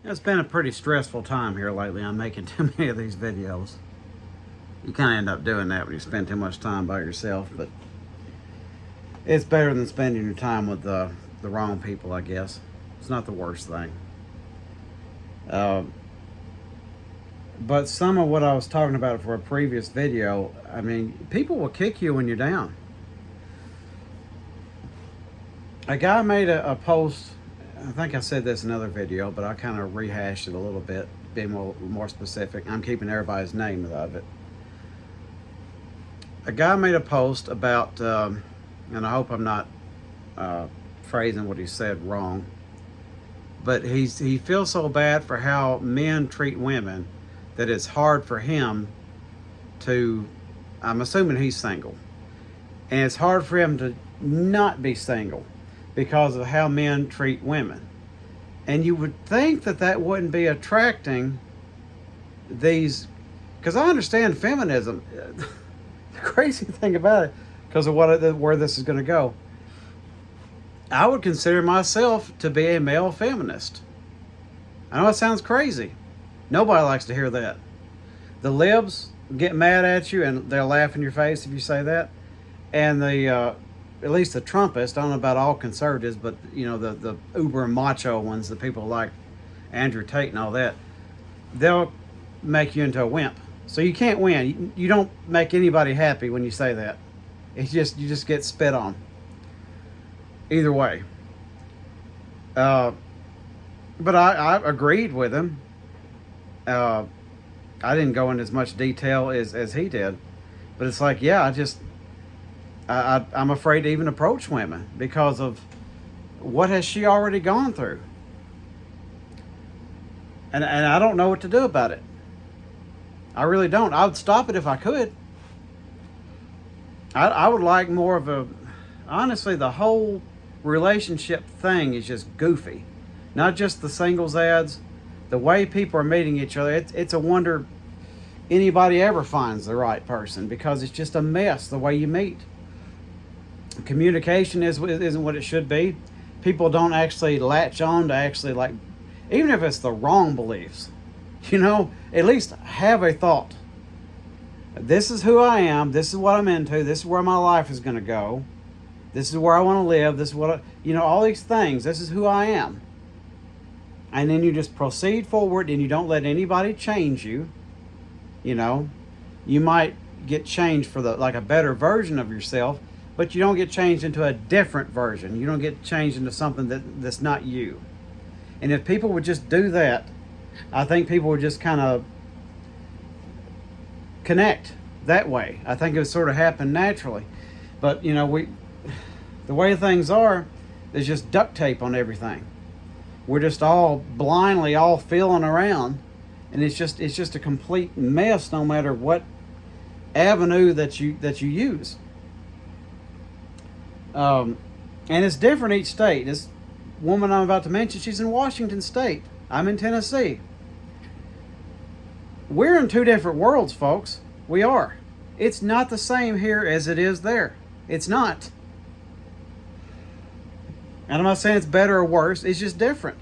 It's been a pretty stressful time here lately. I'm making too many of these videos. You kind of end up doing that when you spend too much time by yourself, but it's better than spending your time with the wrong people, I guess. It's not the worst thing. But some of what I was talking about for a previous video, I mean, people will kick you when you're down. A guy made a post, I think I said this in another video, but I kind of rehashed it a little bit, being more specific. I'm keeping everybody's name of it. A guy made a post about, and I hope I'm not phrasing what he said wrong, but he feels so bad for how men treat women that it's hard for him to, I'm assuming he's single, and it's hard for him to not be single because of how men treat women. And you would think that that wouldn't be attracting these, because I understand feminism. The crazy thing about it, because of where this is going to go, I would consider myself to be a male feminist. I know it sounds crazy. Nobody likes to hear that. The libs get mad at you and they'll laugh in your face if you say that. And the at least the Trumpists, I don't know about all conservatives, but you know, the uber macho ones, the people like Andrew Tate and all that, they'll make you into a wimp. So you can't win. You don't make anybody happy when you say that. It's just, you just get spit on. Either way. But I agreed with him. I didn't go into as much detail as he did. But it's like, yeah, I'm afraid to even approach women because of what has she already gone through. And I don't know what to do about it. I really don't. I would stop it if I could. I would like more of a... Honestly, the whole relationship thing is just goofy. Not just the singles ads. The way people are meeting each other. It's a wonder anybody ever finds the right person, because it's just a mess the way you meet. Communication isn't what it should be. People don't actually latch on to actually, like, even if it's the wrong beliefs, you know, at least have a thought. This is who I am. This is what I'm into. This is where my life is going to go. This is where I want to live. This is what all these things. This is who I am. And then you just proceed forward, and you don't let anybody change you. You know, you might get changed for a better version of yourself, but you don't get changed into a different version. You don't get changed into something that's not you. And if people would just do that, I think people would just kind of connect that way. I think it would sort of happen naturally. But, you know, the way things are, there's just duct tape on everything. We're just all blindly all feeling around, and it's just a complete mess no matter what avenue that you use. And it's different each state. This woman I'm about to mention, she's in Washington State. I'm in Tennessee. We're in two different worlds, folks. We are. It's not the same here as it is there. It's not. And I'm not saying it's better or worse. It's just different.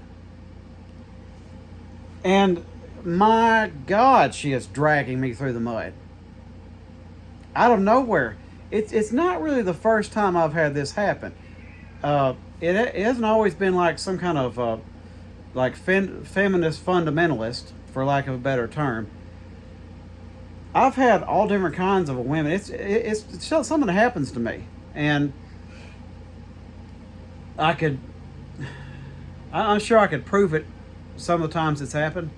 And my God, she is dragging me through the mud. Out of nowhere. It's not really the first time I've had this happen. It hasn't always been like some kind of feminist fundamentalist, for lack of a better term. I've had all different kinds of women. It's still something that happens to me, and I'm sure I could prove it some of the times it's happened.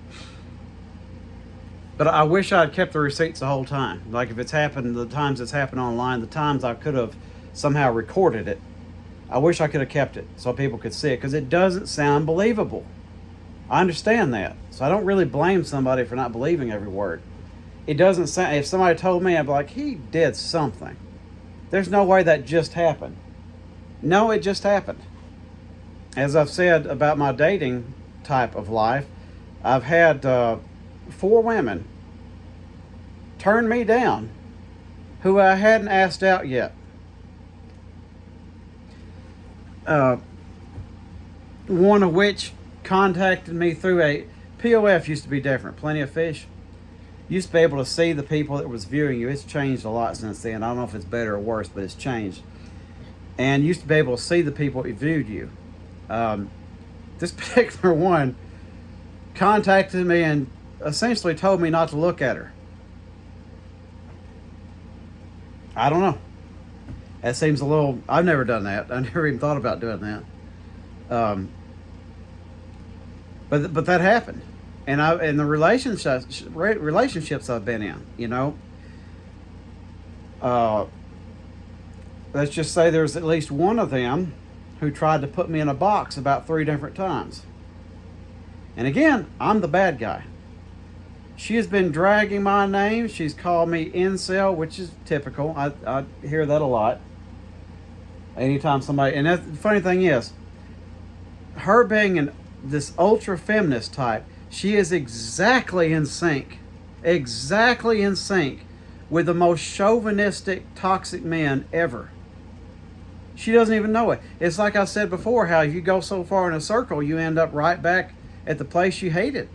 But I wish I'd kept the receipts the whole time. Like if it's happened, the times it's happened online, the times I could have somehow recorded it. I wish I could have kept it so people could see it, because it doesn't sound believable. I understand that. So I don't really blame somebody for not believing every word. It doesn't sound, if somebody told me, I'd be like, he did something. There's no way that just happened. No, it just happened. As I've said about my dating type of life, I've had 4 women turn me down who I hadn't asked out yet. One of which contacted me through POF used to be different. Plenty of Fish. You used to be able to see the people that was viewing you. It's changed a lot since then. I don't know if it's better or worse, but it's changed. And you used to be able to see the people that viewed you. This particular one contacted me and essentially told me not to look at her. I don't know. That seems a little... I've never done that. I never even thought about doing that. But that happened. And in the relationships I've been in, you know, let's just say there's at least one of them who tried to put me in a box about 3 different times. And again, I'm the bad guy. She has been dragging my name. She's called me incel, which is typical. I hear that a lot. Anytime somebody... And the funny thing is, her being this ultra feminist type, she is exactly in sync with the most chauvinistic, toxic men ever. She doesn't even know it. It's like I said before, how if you go so far in a circle, you end up right back at the place you hated.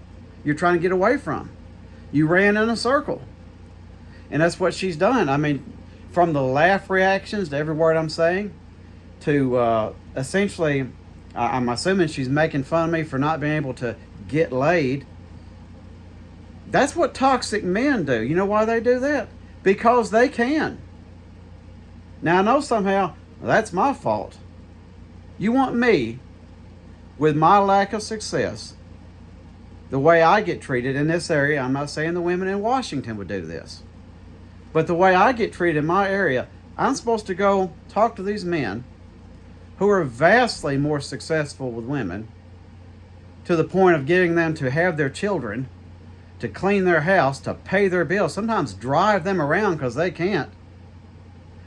You're trying to get away from. You ran in a circle. And that's what she's done. I mean, from the laugh reactions to every word I'm saying, to essentially, I'm assuming she's making fun of me for not being able to get laid. That's what toxic men do. You know why they do that? Because they can. Now, I know somehow that's my fault. You want me, with my lack of success, the way I get treated in this area, I'm not saying the women in Washington would do this, but the way I get treated in my area, I'm supposed to go talk to these men who are vastly more successful with women, to the point of getting them to have their children, to clean their house, to pay their bills, sometimes drive them around because they can't.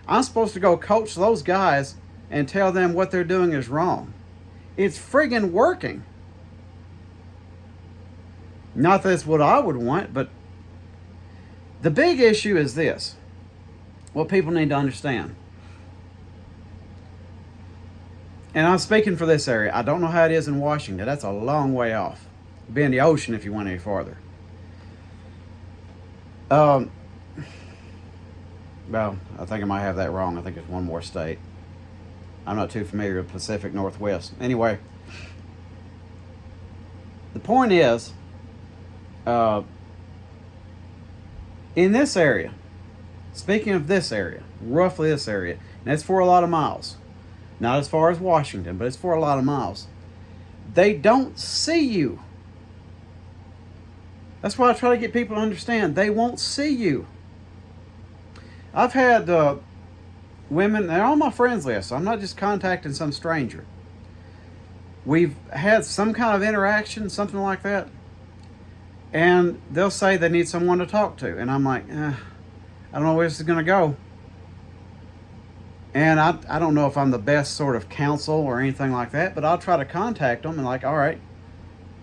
I'm supposed to go coach those guys and tell them what they're doing is wrong. It's friggin' working. Not that's what I would want, but the big issue is this. What people need to understand. And I'm speaking for this area. I don't know how it is in Washington. That's a long way off. It'd be in the ocean if you went any farther. Well, I think I might have that wrong. I think it's one more state. I'm not too familiar with Pacific Northwest. Anyway, the point is, in this area, speaking of this area, roughly this area, and it's for a lot of miles. Not as far as Washington, but it's for a lot of miles. They don't see you. That's why I try to get people to understand. They won't see you. I've had women, they're on my friends list, so I'm not just contacting some stranger. We've had some kind of interaction, something like that, and they'll say they need someone to talk to. And I'm like, I don't know where this is going to go. And I don't know if I'm the best sort of counsel or anything like that, but I'll try to contact them and like, all right,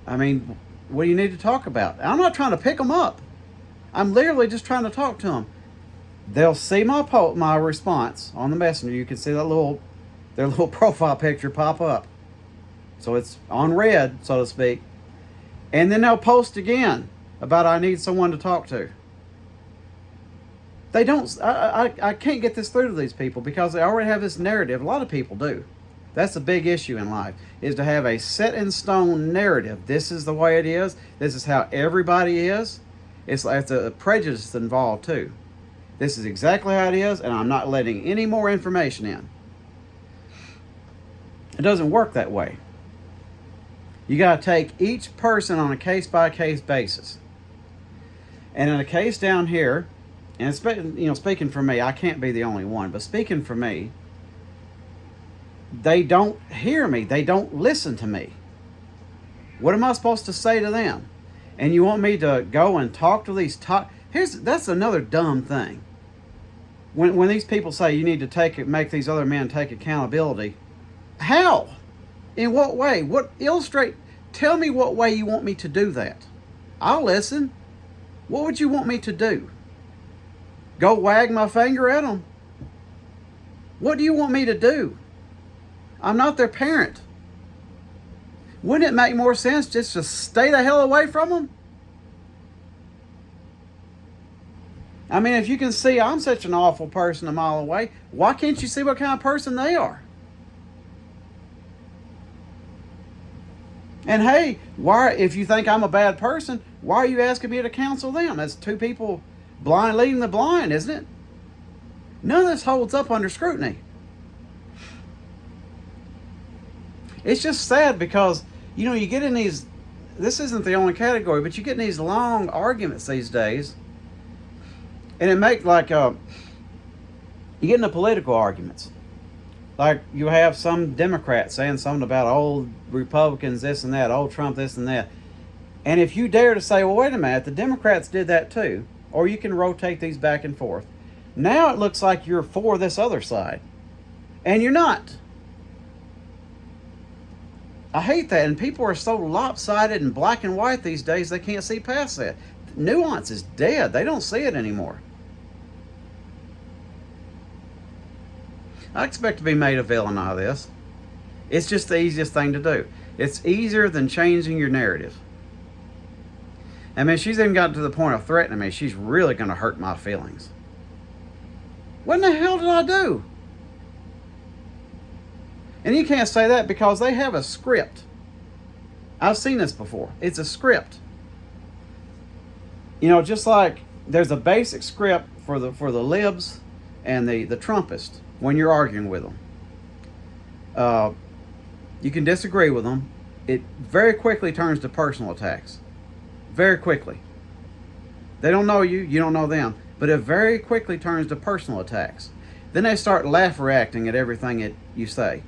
I mean, what do you need to talk about? I'm not trying to pick them up. I'm literally just trying to talk to them. They'll see my response on the messenger. You can see their little profile picture pop up. So it's on red, so to speak. And then they'll post again about I need someone to talk to. They don't, I can't get this through to these people because they already have this narrative. A lot of people do. That's a big issue in life, is to have a set in stone narrative. This is the way it is. This is how everybody is. It's like a prejudice involved too. This is exactly how it is, and I'm not letting any more information in. It doesn't work that way. You got to take each person on a case-by-case basis. And in a case down here, and speaking for me, I can't be the only one, but speaking for me, they don't hear me. They don't listen to me. What am I supposed to say to them? And you want me to go and talk to these that's another dumb thing. When these people say you need to make these other men take accountability, how? In what way? Tell me what way you want me to do that. I'll listen. What would you want me to do? Go wag my finger at them? What do you want me to do? I'm not their parent. Wouldn't it make more sense just to stay the hell away from them? I mean, if you can see I'm such an awful person a mile away, why can't you see what kind of person they are? And hey, why, if you think I'm a bad person, why are you asking me to counsel them? That's two people blind leading the blind, isn't it? None of this holds up under scrutiny. It's just sad because, you know, you get in these, this isn't the only category, but you get in these long arguments these days, and it makes like, you get into political arguments. Like you have some Democrats saying something about old Republicans, this and that, old Trump, this and that. And if you dare to say, well, wait a minute, the Democrats did that too, or you can rotate these back and forth. Now it looks like you're for this other side. And you're not. I hate that. And people are so lopsided and black and white these days, they can't see past that. Nuance is dead. They don't see it anymore. I expect to be made a villain out of this. It's just the easiest thing to do. It's easier than changing your narrative. I mean, she's even gotten to the point of threatening me. She's really going to hurt my feelings. What in the hell did I do? And you can't say that because they have a script. I've seen this before. It's a script. You know, just like there's a basic script for the libs and the Trumpists when you're arguing with them. You can disagree with them. It very quickly turns to personal attacks. Very quickly. They don't know you, you don't know them. But it very quickly turns to personal attacks. Then they start laugh reacting at everything that you say.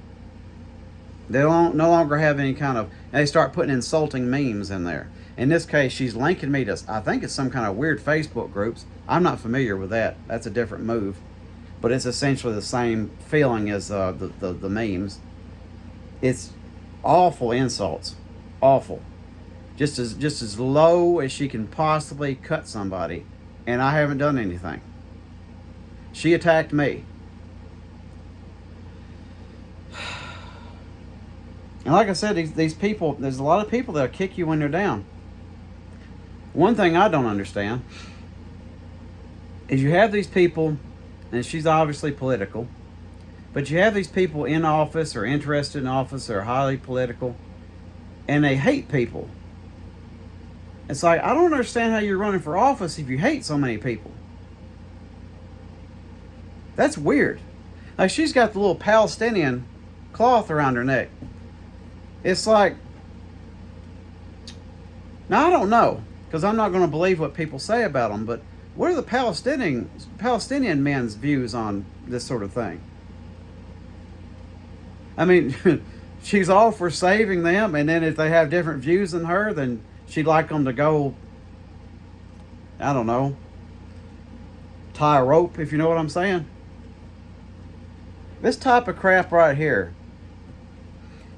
They don't no longer have any kind of, and they start putting insulting memes in there. In this case, she's linking me to, I think it's some kind of weird Facebook groups. I'm not familiar with that. That's a different move. But it's essentially the same feeling as the memes. It's awful insults. Awful. Just as low as she can possibly cut somebody. And I haven't done anything. She attacked me. And like I said, these people, there's a lot of people that'll kick you when they're down. One thing I don't understand is you have these people, and she's obviously political, but you have these people in office or interested in office or highly political, and they hate people. It's like, I don't understand how you're running for office if you hate so many people. That's weird. Like, she's got the little Palestinian cloth around her neck. It's like, now I don't know, because I'm not going to believe what people say about them, but what are the Palestinian men's views on this sort of thing? I mean, she's all for saving them, and then if they have different views than her, then she'd like them to go, I don't know, tie a rope, if you know what I'm saying. This type of crap right here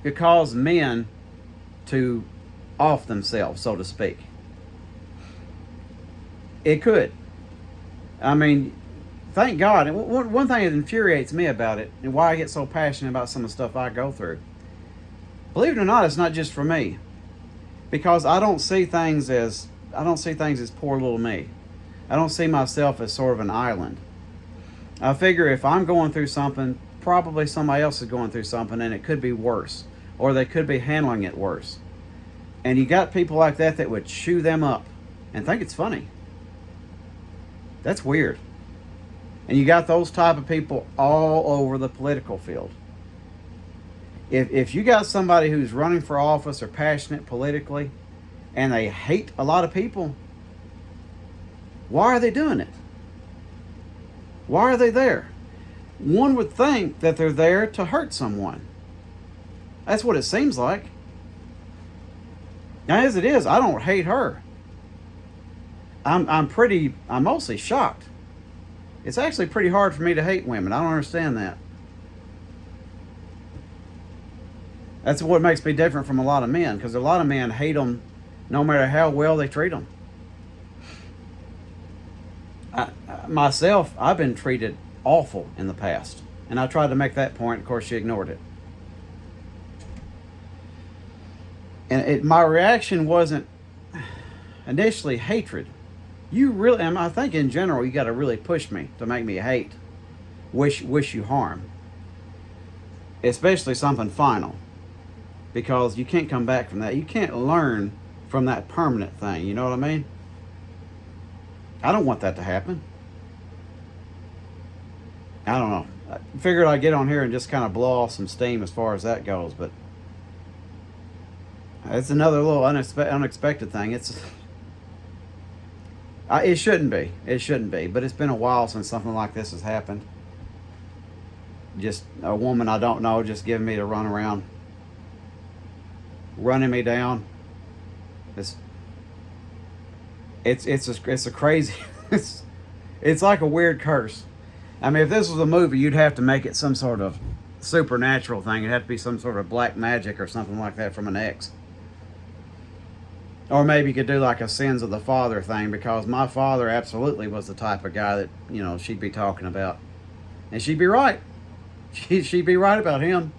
could cause men to off themselves, so to speak. It could. I mean, thank God. And one thing that infuriates me about it, and why I get so passionate about some of the stuff I go through, believe it or not, it's not just for me. Because I don't see things as poor little me. I don't see myself as sort of an island. I figure if I'm going through something, probably somebody else is going through something, and it could be worse. Or they could be handling it worse. And you got people like that would chew them up and think it's funny. That's weird. And you got those type of people all over the political field. If you got somebody who's running for office or passionate politically, and they hate a lot of people, why are they doing it? Why are they there? One would think that they're there to hurt someone. That's what it seems like. Now, as it is, I don't hate her. I'm mostly shocked. It's actually pretty hard for me to hate women. I don't understand that. That's what makes me different from a lot of men, because a lot of men hate them no matter how well they treat them. Myself, I've been treated awful in the past, and I tried to make that point. Of course, she ignored it. my reaction wasn't initially hatred. You really, and I think in general, you got to really push me to make me hate, wish you harm, especially something final, because you can't come back from that. You can't learn from that permanent thing. You know what I mean? I don't want that to happen. I don't know. I figured I'd get on here and just kind of blow off some steam as far as that goes, but it's another little unexpected thing. It shouldn't be. It shouldn't be. But it's been a while since something like this has happened. Just a woman I don't know just giving me the run around, running me down. It's a crazy. It's like a weird curse. I mean, if this was a movie, you'd have to make it some sort of supernatural thing. It'd have to be some sort of black magic or something like that from an ex. Or maybe you could do like a sins of the father thing, because my father absolutely was the type of guy that, she'd be talking about. And she'd be right. She'd be right about him.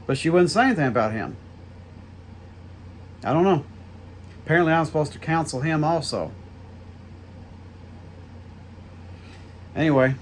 But she wouldn't say anything about him. I don't know. Apparently I'm supposed to counsel him also. Anyway,